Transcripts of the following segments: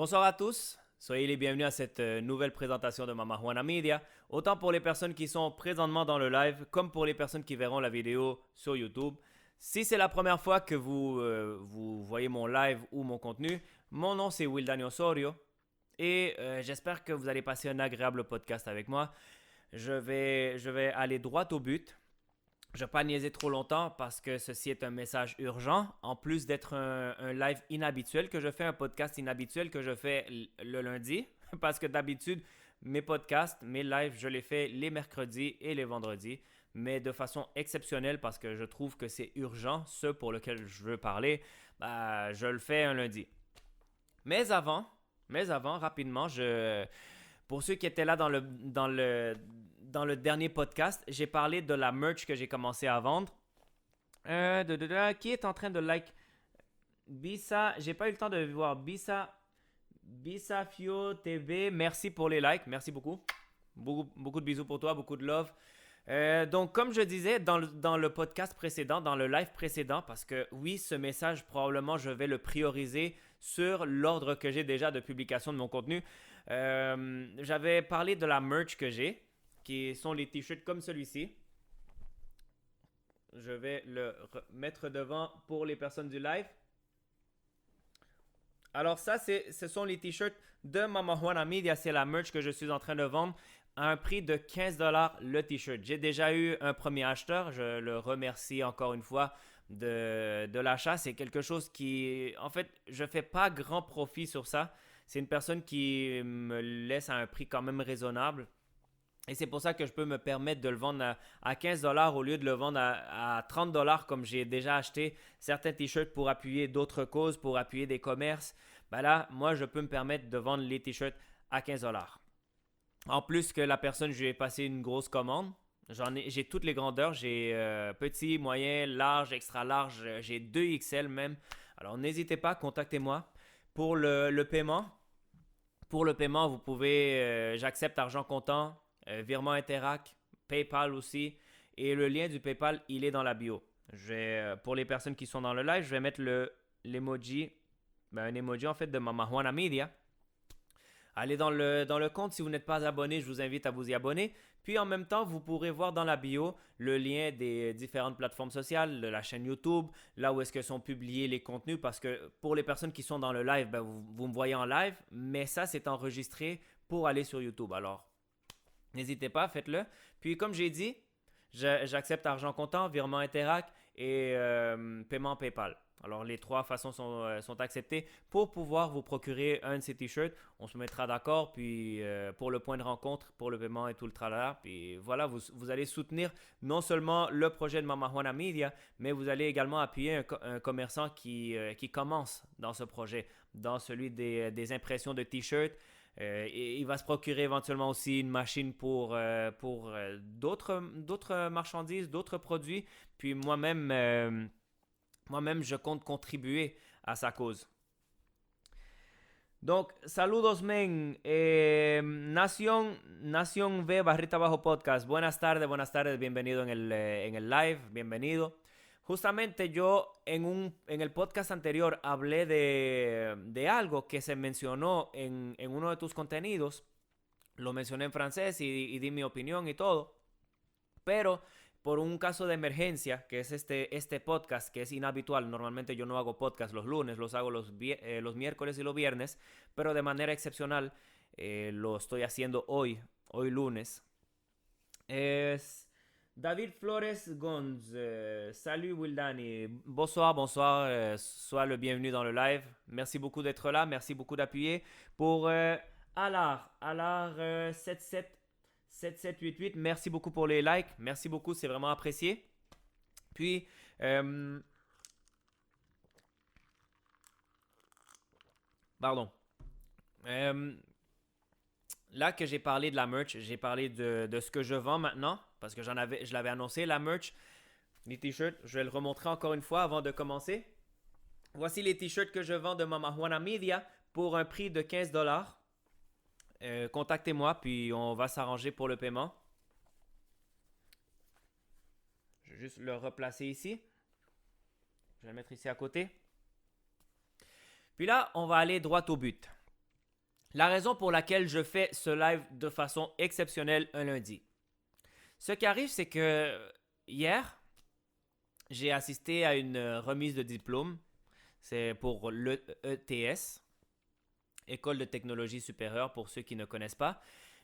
Bonsoir à tous, soyez les bienvenus à cette nouvelle présentation de Mama Juana Media, autant pour les personnes qui sont présentement dans le live, comme pour les personnes qui verront la vidéo sur YouTube. Si c'est la première fois que vous voyez mon live ou mon contenu, mon nom c'est Wildani Osorio et j'espère que vous allez passer un agréable podcast avec moi. Je vais aller droit au but. Je ne vais pas niaiser trop longtemps parce que ceci est un message urgent. En plus d'être un live inhabituel que je fais, un podcast inhabituel que je fais le lundi. Parce que d'habitude, mes podcasts, mes lives, je les fais les mercredis et les vendredis. Mais de façon exceptionnelle parce que je trouve que c'est urgent, ce pour lequel je veux parler, je le fais un lundi. Mais avant, rapidement, pour ceux qui étaient là dans le dernier podcast, j'ai parlé de la merch que j'ai commencé à vendre. Qui est en train de like Bisa? J'ai pas eu le temps de voir Bisa Fio TV. Merci pour les likes, merci beaucoup. Beaucoup de bisous pour toi, beaucoup de love. Donc, comme je disais dans le podcast précédent, dans le live précédent, parce que oui, ce message, probablement, je vais le prioriser sur l'ordre que j'ai déjà de publication de mon contenu. J'avais parlé de la merch que j'ai, qui sont les t-shirts comme celui-ci. Je vais le mettre devant pour les personnes du live. Alors ça, ce sont les t-shirts de Mama Juana Media. C'est la merch que je suis en train de vendre à un prix de 15$ le t-shirt. J'ai déjà eu un premier acheteur. Je le remercie encore une fois de l'achat. C'est quelque chose qui... En fait, je ne fais pas grand profit sur ça. C'est une personne qui me laisse à un prix quand même raisonnable. Et c'est pour ça que je peux me permettre de le vendre à 15$ au lieu de le vendre à 30$ comme j'ai déjà acheté certains t-shirts pour appuyer d'autres causes, pour appuyer des commerces. Ben là, moi, je peux me permettre de vendre les t-shirts à 15$. En plus que la personne, je lui ai passé une grosse commande. J'ai toutes les grandeurs. J'ai petit, moyen, large, extra large. J'ai 2XL même. Alors, n'hésitez pas, contactez-moi. Pour le paiement, vous pouvez, j'accepte argent comptant, virement Interac, PayPal aussi. Et le lien du PayPal, il est dans la bio. Pour les personnes qui sont dans le live, je vais mettre l'emoji, un emoji en fait de Mama Juana Media. Allez dans le compte, si vous n'êtes pas abonné, je vous invite à vous y abonner. Puis en même temps, vous pourrez voir dans la bio le lien des différentes plateformes sociales, de la chaîne YouTube, là où est-ce que sont publiés les contenus, parce que pour les personnes qui sont dans le live, vous me voyez en live, mais ça c'est enregistré pour aller sur YouTube. Alors, n'hésitez pas, faites-le. Puis comme j'ai dit, j'accepte argent comptant, virement Interac et paiement PayPal. Alors les trois façons sont acceptées pour pouvoir vous procurer un de ces t-shirts. On se mettra d'accord, puis pour le point de rencontre, pour le paiement et tout le tralala. Puis voilà, vous allez soutenir non seulement le projet de Mama Juana Media, mais vous allez également appuyer un commerçant qui commence dans ce projet, dans celui des impressions de t-shirts. Et il va se procurer éventuellement aussi une machine pour d'autres marchandises, d'autres produits. Puis moi-même, je compte contribuer à sa cause. Donc, saludos, men. Nación V Barrita Bajo Podcast. Buenas tardes, bienvenido en el live, bienvenido. Justamente yo en el podcast anterior hablé de algo que se mencionó en uno de tus contenidos. Lo mencioné en francés y di mi opinión y todo. Pero por un caso de emergencia, que es este podcast, que es inhabitual. Normalmente yo no hago podcast los lunes, los hago los miércoles y los viernes. Pero de manera excepcional lo estoy haciendo hoy lunes. David Flores Gonz, salut Wildani, bonsoir, sois le bienvenu dans le live. Merci beaucoup d'être là, merci beaucoup d'appuyer. Pour Alar 7788, merci beaucoup pour les likes, merci beaucoup, c'est vraiment apprécié. Puis, pardon. Là que j'ai parlé de la merch, j'ai parlé de ce que je vends maintenant, parce que je l'avais annoncé, la merch, les t-shirts, je vais le remontrer encore une fois avant de commencer. Voici les t-shirts que je vends de Mama Juana Media pour un prix de 15$. Contactez-moi, puis on va s'arranger pour le paiement. Je vais juste le replacer ici. Je vais le mettre ici à côté. Puis là, on va aller droit au but. La raison pour laquelle je fais ce live de façon exceptionnelle un lundi. Ce qui arrive, c'est que hier, j'ai assisté à une remise de diplôme. C'est pour l'ETS, École de technologie supérieure, pour ceux qui ne connaissent pas.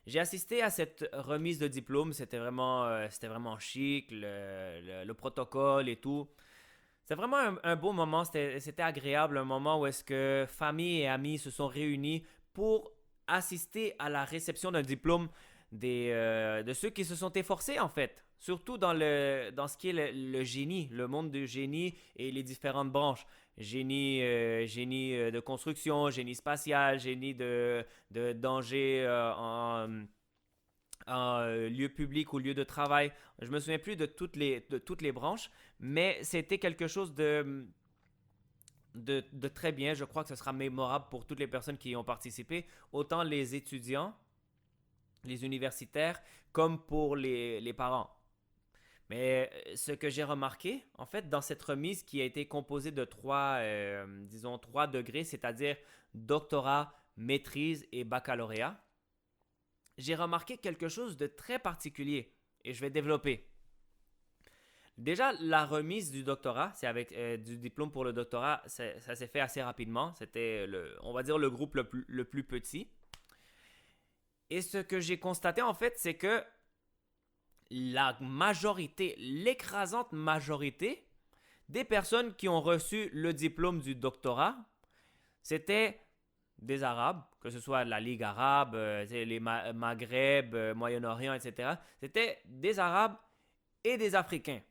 J'ai assisté à cette remise de diplôme. C'était vraiment chic, le protocole et tout. C'était vraiment un beau moment. C'était agréable, un moment où est-ce que famille et amis se sont réunis pour assister à la réception d'un diplôme de ceux qui se sont efforcés, en fait. Surtout dans ce qui est le génie, le monde du génie et les différentes branches. Génie de construction, génie spatial, génie de danger en lieu public ou lieu de travail. Je me souviens plus de toutes les branches, mais c'était quelque chose de très bien. Je crois que ce sera mémorable pour toutes les personnes qui y ont participé, autant les étudiants, les universitaires, comme pour les parents. Mais ce que j'ai remarqué, en fait, dans cette remise qui a été composée de disons, trois degrés, c'est-à-dire doctorat, maîtrise et baccalauréat, j'ai remarqué quelque chose de très particulier et je vais développer. Déjà, la remise du doctorat, c'est avec du diplôme pour le doctorat, ça s'est fait assez rapidement. C'était, on va dire, le groupe le plus petit. Et ce que j'ai constaté, en fait, c'est que la majorité, l'écrasante majorité des personnes qui ont reçu le diplôme du doctorat, c'était des Arabes, que ce soit la Ligue arabe, les Maghreb, Moyen-Orient, etc. C'était des Arabes et des Africains.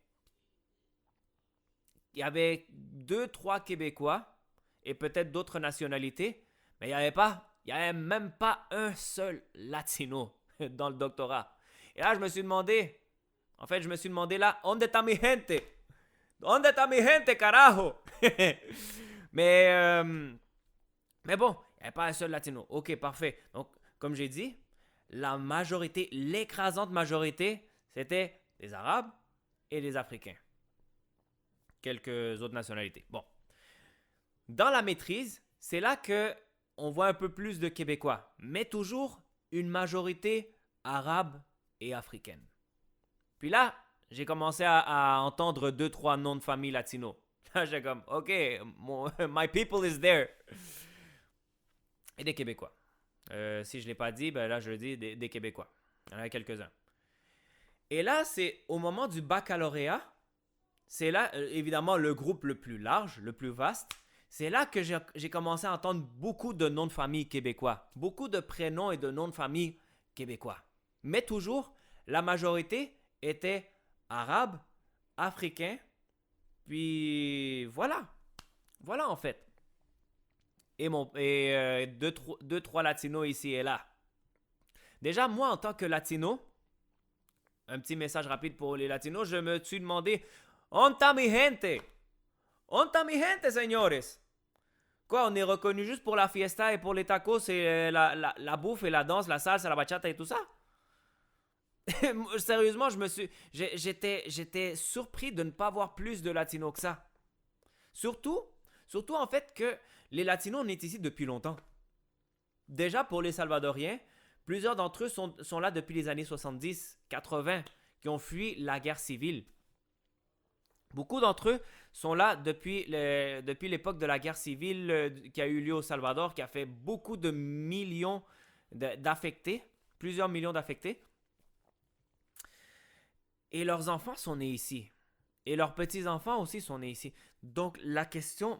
Il y avait deux, trois Québécois et peut-être d'autres nationalités, mais il n'y avait même pas un seul Latino dans le doctorat. Et là, je me suis demandé là, ¿Dónde está mi gente? ¿Dónde está mi gente, carajo? mais, mais bon, il n'y avait pas un seul latino. Ok, parfait. Donc, comme j'ai dit, la majorité, l'écrasante majorité, c'était des Arabes et des Africains. Quelques autres nationalités. Bon. Dans la maîtrise, c'est là que on voit un peu plus de Québécois, mais toujours une majorité arabe et africaine. Puis là, j'ai commencé à entendre deux, trois noms de famille latinos. Là, j'ai comme, OK, my people is there. Et des Québécois. Si je ne l'ai pas dit, ben là, je le dis, des Québécois. Il y en a quelques-uns. Et là, c'est au moment du baccalauréat, c'est là, évidemment, le groupe le plus large, le plus vaste. C'est là que j'ai commencé à entendre beaucoup de noms de famille québécois. Beaucoup de prénoms et de noms de famille québécois. Mais toujours, la majorité était arabe, africain, puis voilà. Voilà en fait. Et deux, trois latinos ici et là. Déjà, moi, en tant que latino, un petit message rapide pour les latinos, je me suis demandé, ¿Dónde está mi gente? ¿Dónde está mi gente, señores? Quoi, on est reconnu juste pour la fiesta et pour les tacos et la bouffe et la danse, la salsa, la bachata et tout ça? Sérieusement, j'étais surpris de ne pas voir plus de latinos que ça. Surtout en fait que les latinos, on est ici depuis longtemps. Déjà pour les Salvadoriens, plusieurs d'entre eux sont là depuis les années 70, 80, qui ont fui la guerre civile. Beaucoup d'entre eux sont là depuis l'époque de la guerre civile qui a eu lieu au Salvador, qui a fait beaucoup de millions d'affectés, plusieurs millions d'affectés. Et leurs enfants sont nés ici. Et leurs petits-enfants aussi sont nés ici. Donc ma question,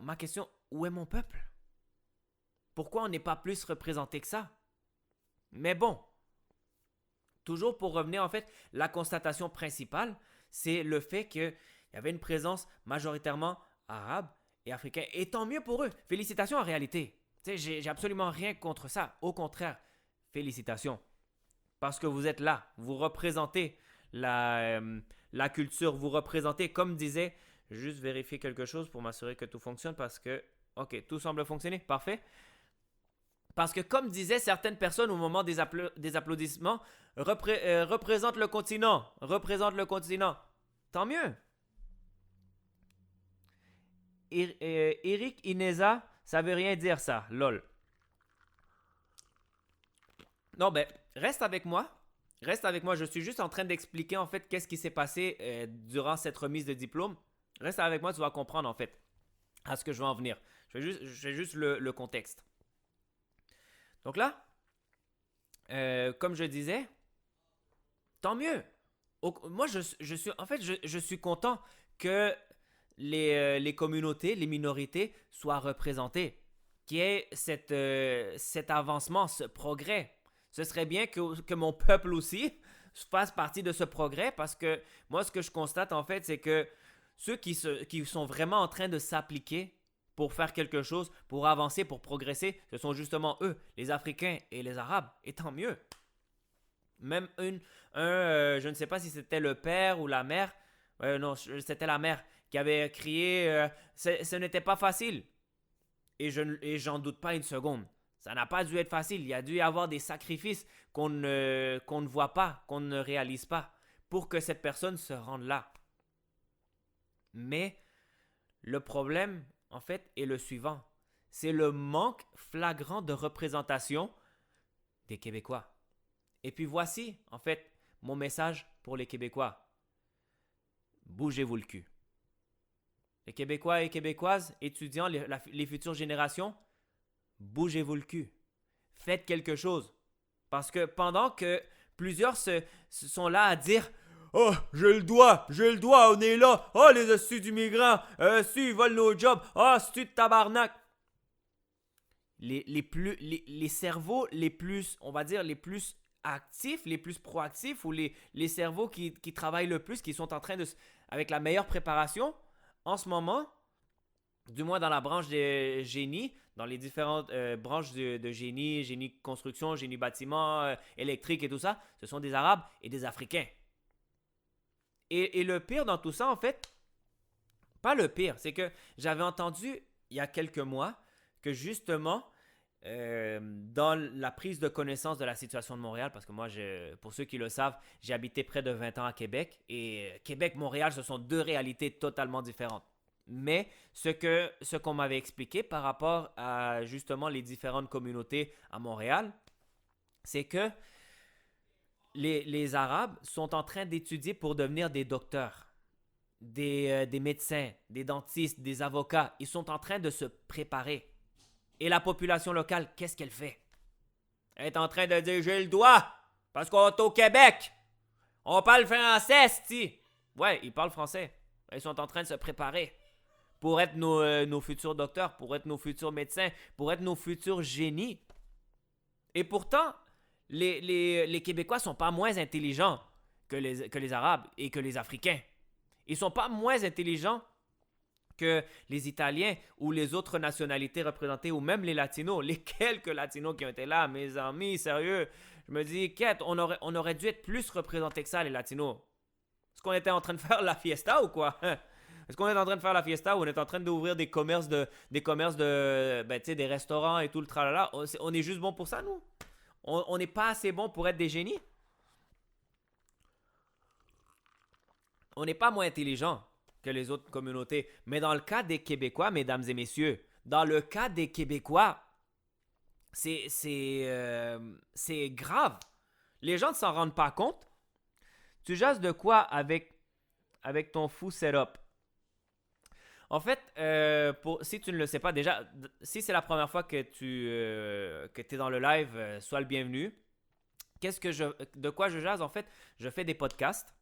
où est mon peuple? Pourquoi on n'est pas plus représenté que ça? Mais bon, toujours pour revenir en fait, la constatation principale, c'est le fait qu'il y avait une présence majoritairement arabe et africaine. Et tant mieux pour eux. Félicitations en réalité. J'ai absolument rien contre ça. Au contraire, félicitations. Parce que vous êtes là. Vous représentez la culture. Vous représentez, comme disait, juste vérifier quelque chose pour m'assurer que tout fonctionne parce que, ok, tout semble fonctionner. Parfait. Parce que comme disaient certaines personnes au moment des applaudissements, représente le continent. Représente le continent. Tant mieux. Eric Ineza, ça veut rien dire ça, lol. Non, ben, reste avec moi. Reste avec moi. Je suis juste en train d'expliquer en fait qu'est-ce qui s'est passé durant cette remise de diplôme. Reste avec moi, tu vas comprendre en fait à ce que je vais en venir. Je vais juste le contexte. Donc là, comme je disais, tant mieux. Moi, je suis content que les communautés, les minorités soient représentées, qu'il y ait cet avancement, ce progrès. Ce serait bien que mon peuple aussi fasse partie de ce progrès parce que moi, ce que je constate en fait, c'est que ceux qui sont vraiment en train de s'appliquer pour faire quelque chose, pour avancer, pour progresser, ce sont justement eux, les Africains et les Arabes. Et tant mieux. Même je ne sais pas si c'était le père ou la mère, non, c'était la mère qui avait crié ce n'était pas facile. Et j'en doute pas une seconde. Ça n'a pas dû être facile. Il y a dû y avoir des sacrifices qu'on ne voit pas, qu'on ne réalise pas, pour que cette personne se rende là. Mais le problème, en fait, est le suivant. C'est le manque flagrant de représentation des Québécois. Et puis voici, en fait, mon message pour les Québécois. Bougez-vous le cul. Les Québécois et Québécoises, étudiants, les futures générations, bougez-vous le cul. Faites quelque chose. Parce que pendant que plusieurs sont là à dire oh, j'ai le doigt, on est là. Oh, les hosties d'immigrants, si, ils volent nos jobs. Oh, c'est de tabarnak. Les cerveaux les plus, on va dire, les plus actifs, les plus proactifs ou les cerveaux qui travaillent le plus, qui sont en train de, avec la meilleure préparation, en ce moment, du moins dans la branche des génies, dans les différentes branches de génie construction, génie bâtiment, électrique et tout ça, ce sont des Arabes et des Africains. Et le pire dans tout ça, en fait, pas le pire, c'est que j'avais entendu il y a quelques mois que justement, dans la prise de connaissance de la situation de Montréal, parce que moi, pour ceux qui le savent, j'ai habité près de 20 ans à Québec, et Québec-Montréal, ce sont deux réalités totalement différentes. Mais ce qu'on m'avait expliqué par rapport à justement les différentes communautés à Montréal, c'est que les Arabes sont en train d'étudier pour devenir des docteurs, des médecins, des dentistes, des avocats. Ils sont en train de se préparer. Et la population locale, qu'est-ce qu'elle fait? Elle est en train de dire j'ai le doigt parce qu'on est au Québec. On parle français, c'ti. Ouais, ils parlent français. Ils sont en train de se préparer pour être nos futurs docteurs, pour être nos futurs médecins, pour être nos futurs génies. Et pourtant, les Québécois ne sont pas moins intelligents que les Arabes et que les Africains. Ils ne sont pas moins intelligents que les Italiens ou les autres nationalités représentées, ou même les Latinos, les quelques Latinos qui ont été là, mes amis, sérieux. Je me dis, quête, on aurait dû être plus représentés que ça, les Latinos. Est-ce qu'on était en train de faire la fiesta ou quoi? Est-ce qu'on est en train de faire la fiesta ou on est en train d'ouvrir des commerces ben, tu sais, des restaurants et tout le tralala? On est juste bon pour ça, nous? On n'est pas assez bon pour être des génies? On n'est pas moins intelligent que les autres communautés. Mais dans le cas des Québécois, mesdames et messieurs, dans le cas des Québécois, c'est grave. Les gens ne s'en rendent pas compte. Tu jases de quoi avec ton fou setup? En fait, si tu ne le sais pas déjà, si c'est la première fois que tu es dans le live, sois le bienvenu. De quoi je jase? En fait, je fais des podcasts.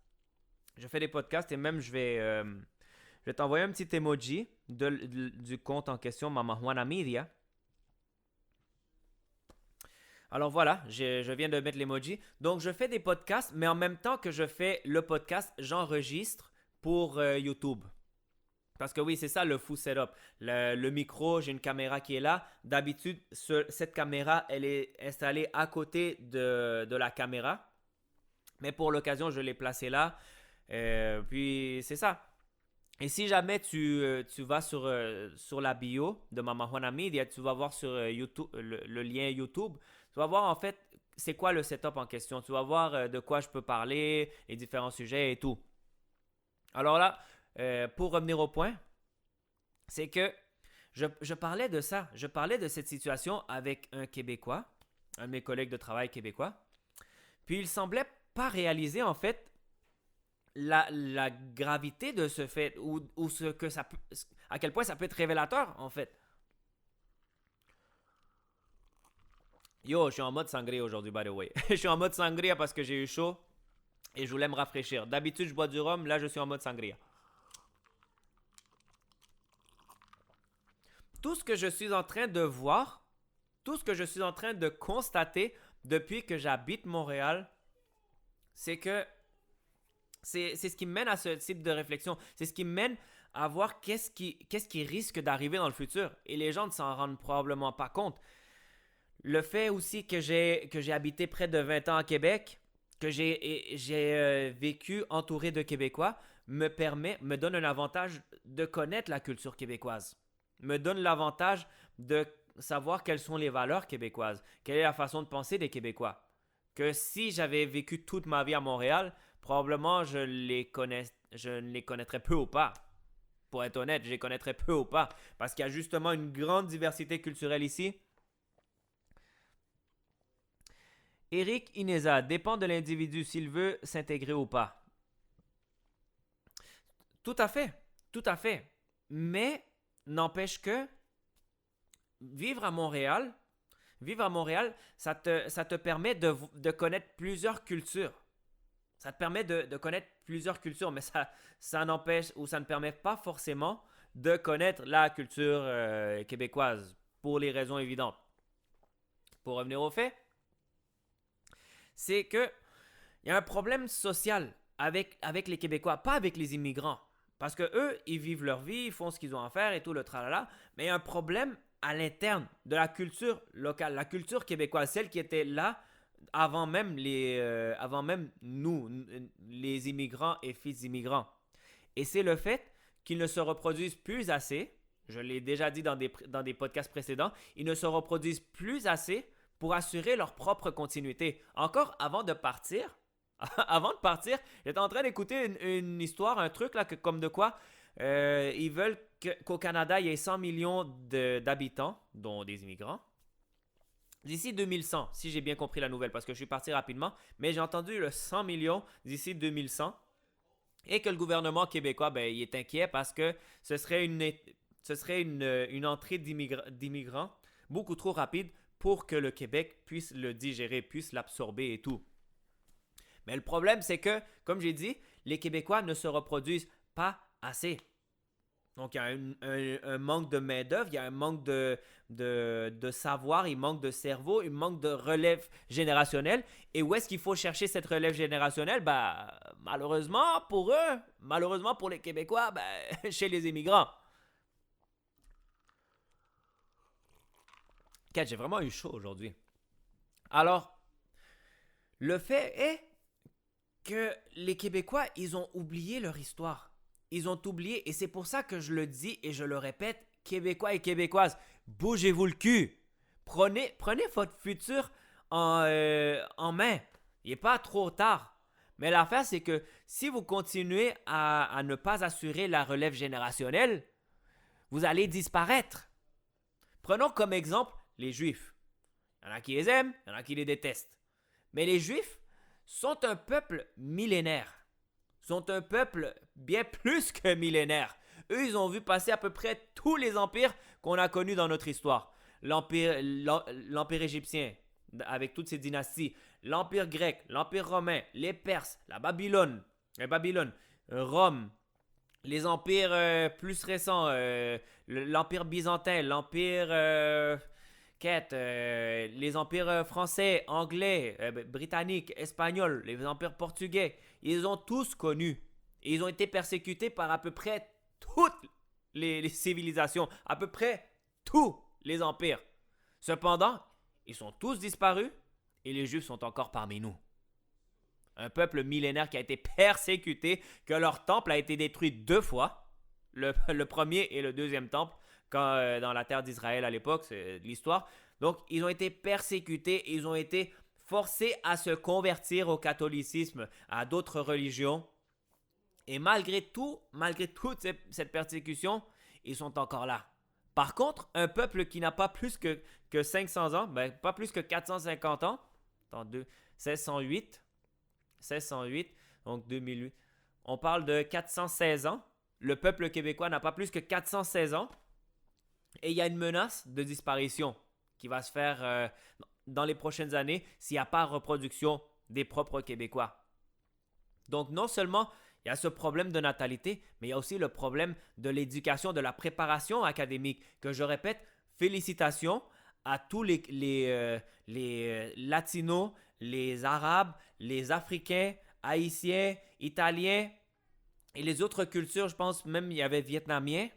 Je fais des podcasts et même je vais t'envoyer un petit emoji du compte en question, Mama Juana Media. Alors voilà, je viens de mettre l'emoji. Donc je fais des podcasts, mais en même temps que je fais le podcast, j'enregistre pour YouTube. Parce que oui, c'est ça le fou setup. Le micro, j'ai une caméra qui est là. D'habitude, cette caméra, elle est installée à côté de la caméra. Mais pour l'occasion, je l'ai placée là. Puis c'est ça. Et si jamais tu vas sur la bio de Mama Juana Media, tu vas voir sur YouTube, le lien YouTube, tu vas voir en fait c'est quoi le setup en question. Tu vas voir de quoi je peux parler, les différents sujets et tout. Alors là, pour revenir au point, c'est que je parlais de ça. Je parlais de cette situation avec un Québécois un de mes collègues de travail québécois. Puis il semblait pas réaliser en fait la gravité de ce fait ou ce que ça peut, à quel point ça peut être révélateur en fait. Yo, je suis en mode sangria aujourd'hui, by the way. Je suis en mode sangria parce que j'ai eu chaud et je voulais me rafraîchir. D'habitude, je bois du rhum, là je suis en mode sangria. Tout ce que je suis en train de voir, tout ce que je suis en train de constater depuis que j'habite Montréal, c'est que c'est ce qui me mène à ce type de réflexion. C'est ce qui me mène à voir qu'est-ce qui risque d'arriver dans le futur. Et les gens ne s'en rendent probablement pas compte. Le fait aussi que j'ai habité près de 20 ans à Québec, que j'ai vécu entouré de Québécois, me donne un avantage de connaître la culture québécoise. Me donne l'avantage de savoir quelles sont les valeurs québécoises, quelle est la façon de penser des Québécois. Que si j'avais vécu toute ma vie à Montréal, probablement je ne les connaîtrais peu ou pas. Pour être honnête, je les connaîtrais peu ou pas. Parce qu'il y a justement une grande diversité culturelle ici. Eric Ineza, dépend de l'individu s'il veut s'intégrer ou pas. Tout à fait, tout à fait. Mais n'empêche que vivre à Montréal, ça te permet de connaître plusieurs cultures. Ça te permet de connaître plusieurs cultures, mais ça n'empêche ou ça ne permet pas forcément de connaître la culture québécoise pour les raisons évidentes. Pour revenir au fait, c'est que il y a un problème social avec les Québécois, pas avec les immigrants. Parce que eux, ils vivent leur vie, ils font ce qu'ils ont à faire et tout le tralala. Mais il y a un problème à l'interne de la culture locale, la culture québécoise, celle qui était là avant même nous, les immigrants et fils d'immigrants. Et c'est le fait qu'ils ne se reproduisent plus assez. Je l'ai déjà dit dans des podcasts précédents, ils ne se reproduisent plus assez pour assurer leur propre continuité. Encore avant de partir, j'étais en train d'écouter une histoire, un truc là, comme de quoi ils veulent qu'au Canada, il y ait 100 millions d'habitants, dont des immigrants, d'ici 2100, si j'ai bien compris la nouvelle, parce que je suis parti rapidement, mais j'ai entendu le 100 millions d'ici 2100, et que le gouvernement québécois, il est inquiet parce que ce serait une entrée d'immigrants beaucoup trop rapide pour que le Québec puisse le digérer, puisse l'absorber et tout. Mais le problème, c'est que, comme j'ai dit, les Québécois ne se reproduisent pas assez. Donc, il y a un manque de main-d'œuvre, il y a un manque de savoir, il manque de cerveau, il manque de relève générationnelle. Et où est-ce qu'il faut chercher cette relève générationnelle? Malheureusement pour eux, malheureusement pour les Québécois, chez les immigrants. J'ai vraiment eu chaud aujourd'hui. Alors, le fait est que les Québécois, ils ont oublié leur histoire. Ils ont oublié, et c'est pour ça que je le dis et je le répète, Québécois et Québécoises, bougez-vous le cul. Prenez votre futur en main. Il n'est pas trop tard. Mais l'affaire, c'est que si vous continuez à ne pas assurer la relève générationnelle, vous allez disparaître. Prenons comme exemple les Juifs. Il y en a qui les aiment, il y en a qui les détestent. Mais les Juifs sont un peuple millénaire. Sont un peuple bien plus que millénaire. Eux, ils ont vu passer à peu près tous les empires qu'on a connus dans notre histoire. L'empire égyptien, avec toutes ses dynasties. L'empire grec, l'empire romain, les Perses, la Babylone, Rome. Les empires plus récents, l'empire byzantin, l'empire... les empires français, anglais, britanniques, espagnols, les empires portugais, ils ont tous connu. Et ils ont été persécutés par à peu près toutes les civilisations, à peu près tous les empires. Cependant, ils sont tous disparus et les Juifs sont encore parmi nous. Un peuple millénaire qui a été persécuté, que leur temple a été détruit 2 fois, le premier et le deuxième temple, dans la terre d'Israël à l'époque, c'est l'histoire. Donc, ils ont été persécutés, ils ont été forcés à se convertir au catholicisme, à d'autres religions. Et malgré toute cette persécution, ils sont encore là. Par contre, un peuple qui n'a pas plus que que 500 ans, ben, pas plus que 450 ans. Attends, 1608. 1608, donc 2008. On parle de 416 ans. Le peuple québécois n'a pas plus que 416 ans. Et il y a une menace de disparition qui va se faire dans les prochaines années s'il n'y a pas reproduction des propres Québécois. Donc non seulement il y a ce problème de natalité, mais il y a aussi le problème de l'éducation, de la préparation académique, que je répète, félicitations à tous les latinos, les arabes, les africains, haïtiens, italiens et les autres cultures, je pense même il y avait vietnamiens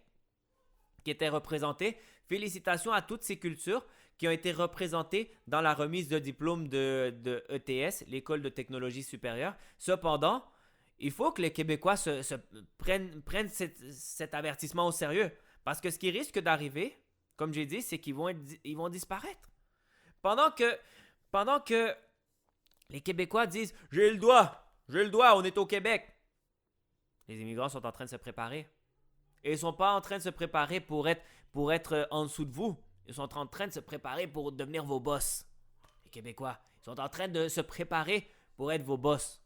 qui étaient représentés. Félicitations à toutes ces cultures qui ont été représentées dans la remise de diplôme de ETS, l'École de technologie supérieure. Cependant, il faut que les Québécois prennent cet avertissement au sérieux. Parce que ce qui risque d'arriver, comme j'ai dit, c'est qu'ils vont disparaître. Pendant que les Québécois disent « J'ai le droit, on est au Québec », les immigrants sont en train de se préparer. Et ils ne sont pas en train de se préparer pour être en dessous de vous. Ils sont en train de se préparer pour devenir vos boss. Les Québécois, ils sont en train de se préparer pour être vos boss.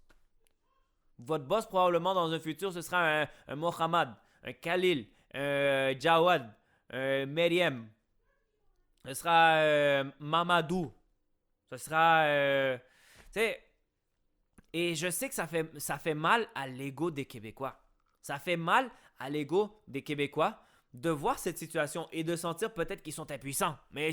Votre boss, probablement, dans un futur, ce sera un Mohamed, un Khalil, un Jawad, un Meriem. Ce sera Mamadou. Ce sera... tu sais... Et je sais que ça fait mal à l'ego des Québécois. Ça fait mal à l'ego des Québécois de voir cette situation et de sentir peut-être qu'ils sont impuissants. Mais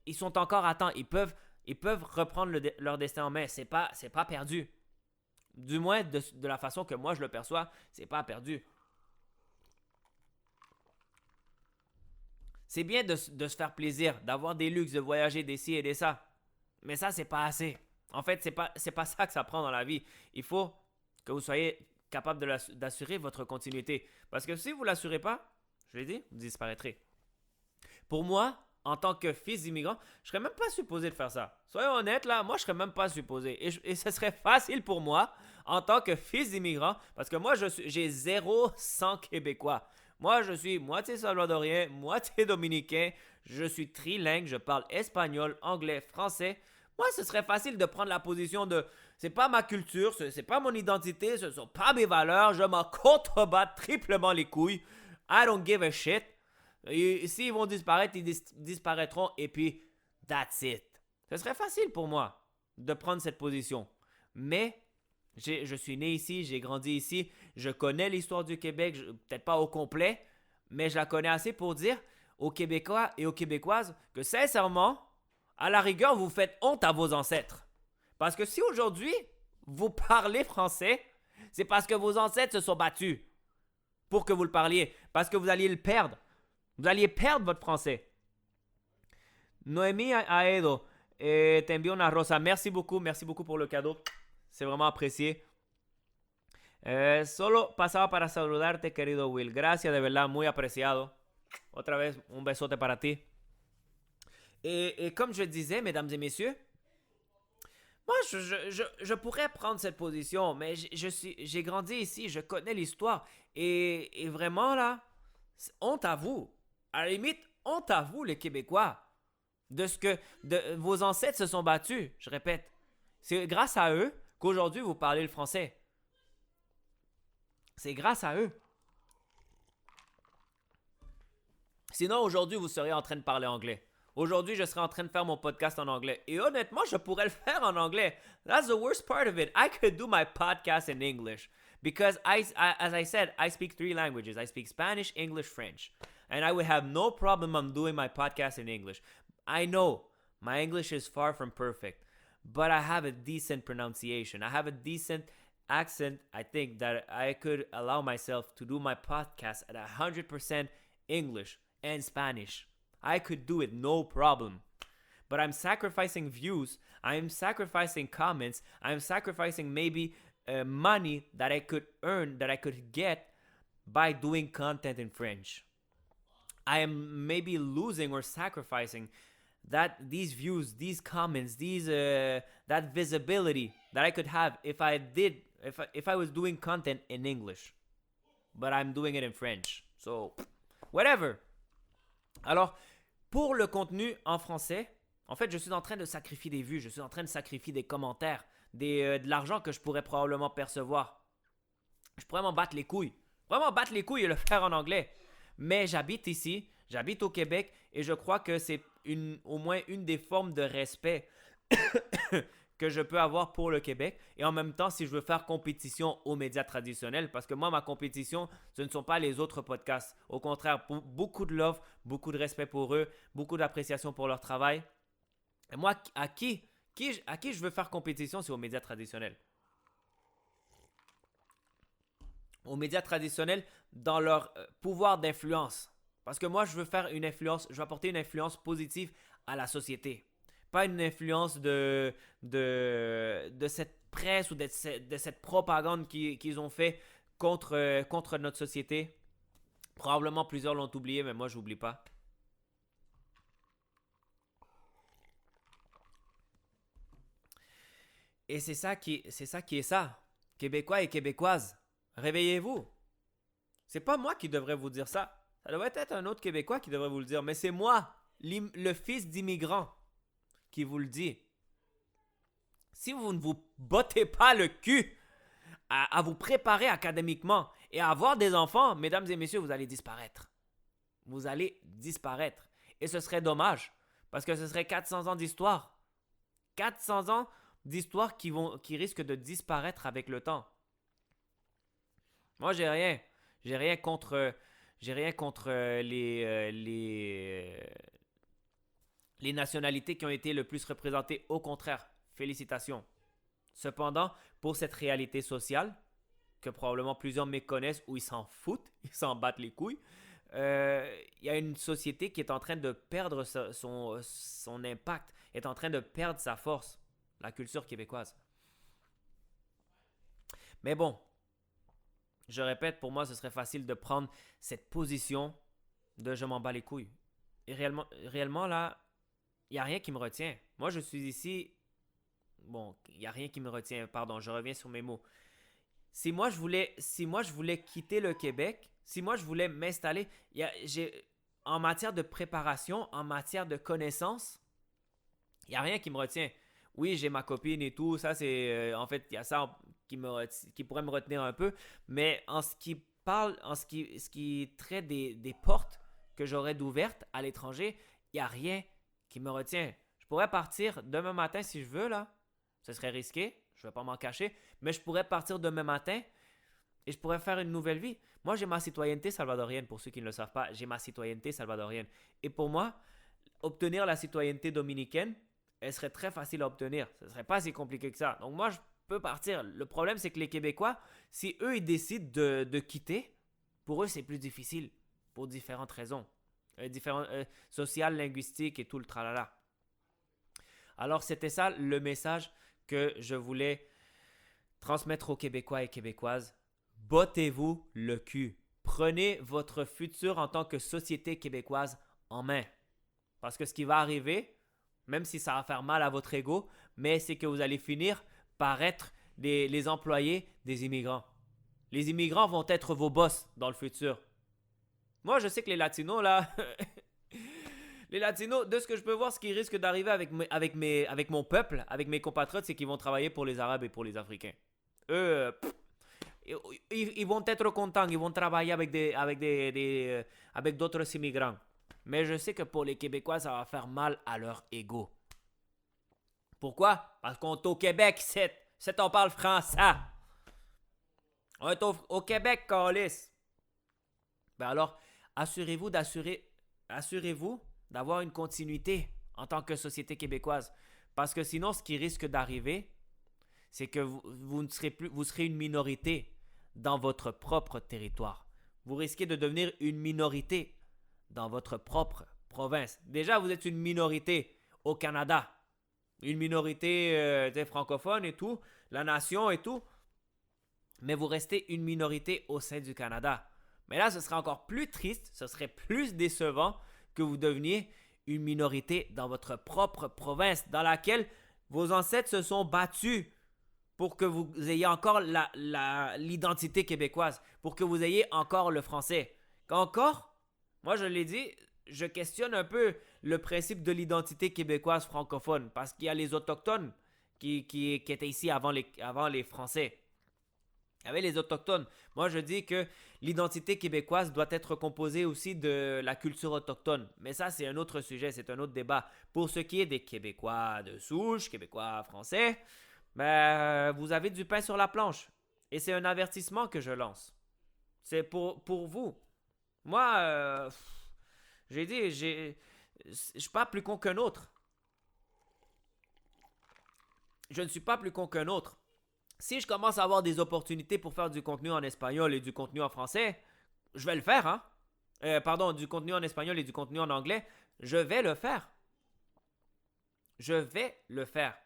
ils sont encore à temps. Ils peuvent reprendre leur destin en main. C'est pas perdu. Du moins, de la façon que moi je le perçois, c'est pas perdu. C'est bien de se faire plaisir, d'avoir des luxes, de voyager, des ci et des ça. Mais ça, c'est pas assez. En fait, c'est pas ça que ça prend dans la vie. Il faut que vous soyez capable d'assurer votre continuité. Parce que si vous ne l'assurez pas, je l'ai dit, vous disparaîtrez. Pour moi, en tant que fils d'immigrant, je ne serais même pas supposé de faire ça. Soyons honnêtes, là, moi, je ne serais même pas supposé. Et ce serait facile pour moi, en tant que fils d'immigrant, parce que moi, j'ai zéro sang québécois. Moi, je suis moitié salvadorien, moitié dominicain. Je suis trilingue, je parle espagnol, anglais, français. Moi, ce serait facile de prendre la position de c'est pas ma culture, c'est pas mon identité, ce sont pas mes valeurs, je m'en contrebats triplement les couilles. I don't give a shit. Et s'ils vont disparaître, ils disparaîtront et puis that's it. Ce serait facile pour moi de prendre cette position. Mais je suis né ici, j'ai grandi ici, je connais l'histoire du Québec, peut-être pas au complet, mais je la connais assez pour dire aux Québécois et aux Québécoises que sincèrement, à la rigueur, vous faites honte à vos ancêtres. Parce que si aujourd'hui, vous parlez français, c'est parce que vos ancêtres se sont battus pour que vous le parliez. Parce que vous alliez le perdre. Vous alliez perdre votre français. Noémie Aedo, te envío una rosa. Merci beaucoup pour le cadeau. C'est vraiment apprécié. Solo pasaba para saludarte, querido Will. Gracias, de verdad, muy apreciado. Otra vez, un besote para ti. Et comme je disais, mesdames et messieurs, moi, je pourrais prendre cette position, mais j'ai grandi ici, je connais l'histoire. Et vraiment, là, honte à vous. À la limite, honte à vous, les Québécois, de vos ancêtres se sont battus. Je répète, c'est grâce à eux qu'aujourd'hui, vous parlez le français. C'est grâce à eux. Sinon, aujourd'hui, vous seriez en train de parler anglais. Aujourd'hui, je serais en train de faire mon podcast en anglais. Et honnêtement, je pourrais le faire en anglais. That's the worst part of it. I could do my podcast in English. Because, as I said, I speak 3 languages. I speak Spanish, English, French. And I would have no problem on doing my podcast in English. I know my English is far from perfect. But I have a decent pronunciation. I have a decent accent. I think that I could allow myself to do my podcast at 100% English and Spanish. I could do it, no problem. But I'm sacrificing views. I'm sacrificing comments. I'm sacrificing maybe money that I could earn, that I could get by doing content in French. I am maybe losing or sacrificing these views, these comments, that visibility that I could have if I was doing content in English. But I'm doing it in French. So, whatever. Alors, pour le contenu en français, en fait, je suis en train de sacrifier des vues, je suis en train de sacrifier des commentaires, de l'argent que je pourrais probablement percevoir. Je pourrais m'en battre les couilles. Vraiment battre les couilles et le faire en anglais. Mais j'habite ici, j'habite au Québec et je crois que c'est au moins une des formes de respect que je peux avoir pour le Québec. Et en même temps, si je veux faire compétition aux médias traditionnels, parce que moi, ma compétition, ce ne sont pas les autres podcasts. Au contraire, beaucoup de love, beaucoup de respect pour eux, beaucoup d'appréciation pour leur travail. Et moi, à qui je veux faire compétition, c'est aux médias traditionnels. Aux médias traditionnels dans leur pouvoir d'influence. Parce que moi, je veux faire une influence, je veux apporter une influence positive à la société. Pas une influence de cette presse ou de cette propagande qu'ils ont fait contre notre société. Probablement plusieurs l'ont oublié, mais moi, je n'oublie pas. Et c'est ça qui est ça. Québécois et Québécoises, réveillez-vous. C'est pas moi qui devrais vous dire ça. Ça devrait être un autre Québécois qui devrait vous le dire. Mais c'est moi, le fils d'immigrant, qui vous le dit. Si vous ne vous bottez pas le cul à vous préparer académiquement et à avoir des enfants, mesdames et messieurs, vous allez disparaître. Vous allez disparaître. Et ce serait dommage, parce que ce serait 400 ans d'histoire. 400 ans d'histoire qui risquent de disparaître avec le temps. Moi, j'ai rien. J'ai rien contre les nationalités qui ont été le plus représentées. Au contraire, félicitations. Cependant, pour cette réalité sociale, que probablement plusieurs méconnaissent ou ils s'en foutent, ils s'en battent les couilles, il y a une société qui est en train de perdre son impact, est en train de perdre sa force, la culture québécoise. Mais bon, je répète, pour moi, ce serait facile de prendre cette position de je m'en bats les couilles. Et réellement là, il n'y a rien qui me retient. Moi, je suis ici. Bon, il n'y a rien qui me retient. Pardon, je reviens sur mes mots. Si moi, je voulais quitter le Québec, si moi, je voulais m'installer, en matière de préparation, en matière de connaissances, il n'y a rien qui me retient. Oui, j'ai ma copine et tout. Ça, c'est. En fait, il y a ça qui pourrait me retenir un peu. Mais en ce qui traite des portes que j'aurais d'ouvertes à l'étranger, il n'y a rien qui me retient. Je pourrais partir demain matin si je veux, là. Ce serait risqué. Je ne vais pas m'en cacher. Mais je pourrais partir demain matin et je pourrais faire une nouvelle vie. Moi, j'ai ma citoyenneté salvadorienne. Pour ceux qui ne le savent pas, j'ai ma citoyenneté salvadorienne. Et pour moi, obtenir la citoyenneté dominicaine, elle serait très facile à obtenir. Ce ne serait pas si compliqué que ça. Donc moi, je peux partir. Le problème, c'est que les Québécois, si eux, ils décident de quitter, pour eux, c'est plus difficile. Pour différentes raisons. Sociales, linguistiques et tout le tralala. Alors, c'était ça le message que je voulais transmettre aux Québécois et Québécoises. Bottez-vous le cul. Prenez votre futur en tant que société québécoise en main. Parce que ce qui va arriver, même si ça va faire mal à votre ego, mais c'est que vous allez finir par être les employés des immigrants. Les immigrants vont être vos boss dans le futur. Moi, je sais que les Latinos, là, les Latinos, de ce que je peux voir, ce qui risque d'arriver avec mon peuple, avec mes compatriotes, c'est qu'ils vont travailler pour les Arabes et pour les Africains. Eux, ils vont être contents, ils vont travailler avec d'autres immigrants. Mais je sais que pour les Québécois, ça va faire mal à leur ego. Pourquoi? Parce qu'on est au Québec, c'est on parle français. On est au Québec, câlisse. Ben alors, assurez-vous d'avoir une continuité en tant que société québécoise. Parce que sinon, ce qui risque d'arriver, c'est que vous serez une minorité dans votre propre territoire. Vous risquez de devenir une minorité dans votre propre province. Déjà, vous êtes une minorité au Canada. Une minorité francophone et tout, la nation et tout. Mais vous restez une minorité au sein du Canada. Mais là, ce serait encore plus triste, ce serait plus décevant que vous deveniez une minorité dans votre propre province, dans laquelle vos ancêtres se sont battus pour que vous ayez encore l'identité québécoise, pour que vous ayez encore le français. Encore, moi je l'ai dit, je questionne un peu le principe de l'identité québécoise francophone parce qu'il y a les autochtones qui étaient ici avant les Français. Il y avait les autochtones. Moi, je dis que l'identité québécoise doit être composée aussi de la culture autochtone. Mais ça, c'est un autre sujet, c'est un autre débat. Pour ce qui est des Québécois de souche, Québécois français, ben, vous avez du pain sur la planche. Et c'est un avertissement que je lance. C'est pour vous. Moi, j'ai dit, je ne suis pas plus con qu'un autre. Je ne suis pas plus con qu'un autre. Si je commence à avoir des opportunités pour faire du contenu en espagnol et du contenu en français, je vais le faire, hein? Pardon, du contenu en espagnol et du contenu en anglais, je vais le faire. Je vais le faire.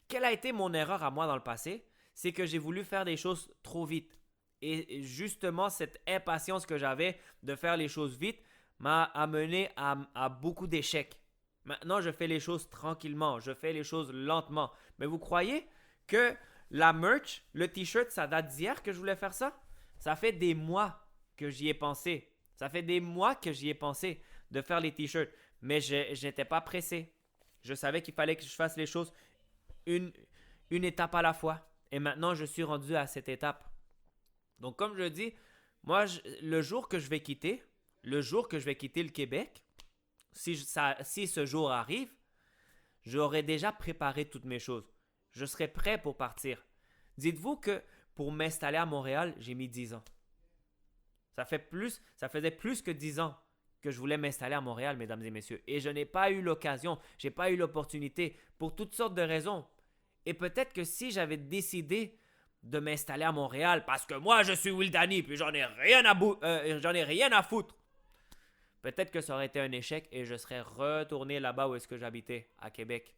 Quelle a été mon erreur à moi dans le passé? C'est que j'ai voulu faire des choses trop vite. Et justement, cette impatience que j'avais de faire les choses vite m'a amené à beaucoup d'échecs. Maintenant, je fais les choses tranquillement, je fais les choses lentement. Mais vous croyez que la merch, le t-shirt, ça date d'hier que je voulais faire ça? Ça fait des mois que j'y ai pensé. Ça fait des mois que j'y ai pensé de faire les t-shirts. Mais je n'étais pas pressé. Je savais qu'il fallait que je fasse les choses une, une étape à la fois. Et maintenant, je suis rendu à cette étape. Donc, comme je dis, moi, le jour que je vais quitter le Québec, si ce jour arrive, j'aurai déjà préparé toutes mes choses. Je serai prêt pour partir. Dites-vous que pour m'installer à Montréal, j'ai mis 10 ans. Ça faisait plus que 10 ans que je voulais m'installer à Montréal, mesdames et messieurs. Et je n'ai pas eu l'occasion, je n'ai pas eu l'opportunité pour toutes sortes de raisons. Et peut-être que si j'avais décidé de m'installer à Montréal parce que moi je suis Will Danny puis j'en ai rien à foutre, peut-être que ça aurait été un échec et je serais retourné là-bas où est-ce que j'habitais, à Québec.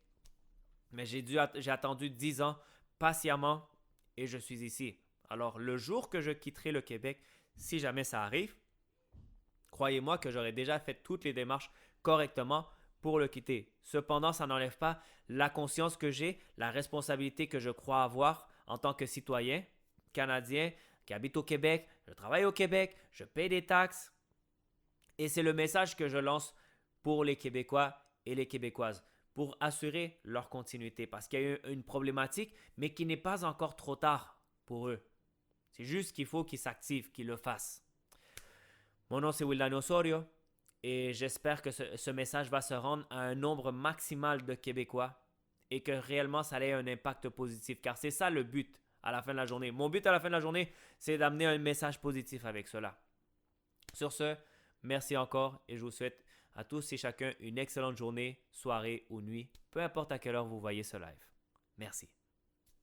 Mais j'ai attendu 10 ans patiemment et je suis ici. Alors le jour que je quitterai le Québec, si jamais ça arrive, croyez-moi que j'aurais déjà fait toutes les démarches correctement pour le quitter. Cependant, ça n'enlève pas la conscience que j'ai, la responsabilité que je crois avoir en tant que citoyen canadien qui habite au Québec, je travaille au Québec, je paie des taxes. Et c'est le message que je lance pour les Québécois et les Québécoises, pour assurer leur continuité. Parce qu'il y a eu une problématique, mais qui n'est pas encore trop tard pour eux. C'est juste qu'il faut qu'ils s'activent, qu'ils le fassent. Mon nom c'est Wildan Osorio et j'espère que ce message va se rendre à un nombre maximal de Québécois et que réellement ça ait un impact positif. Car c'est ça le but à la fin de la journée. Mon but à la fin de la journée, c'est d'amener un message positif avec cela. Sur ce, merci encore et je vous souhaite à tous et chacun une excellente journée, soirée ou nuit, peu importe à quelle heure vous voyez ce live. Merci.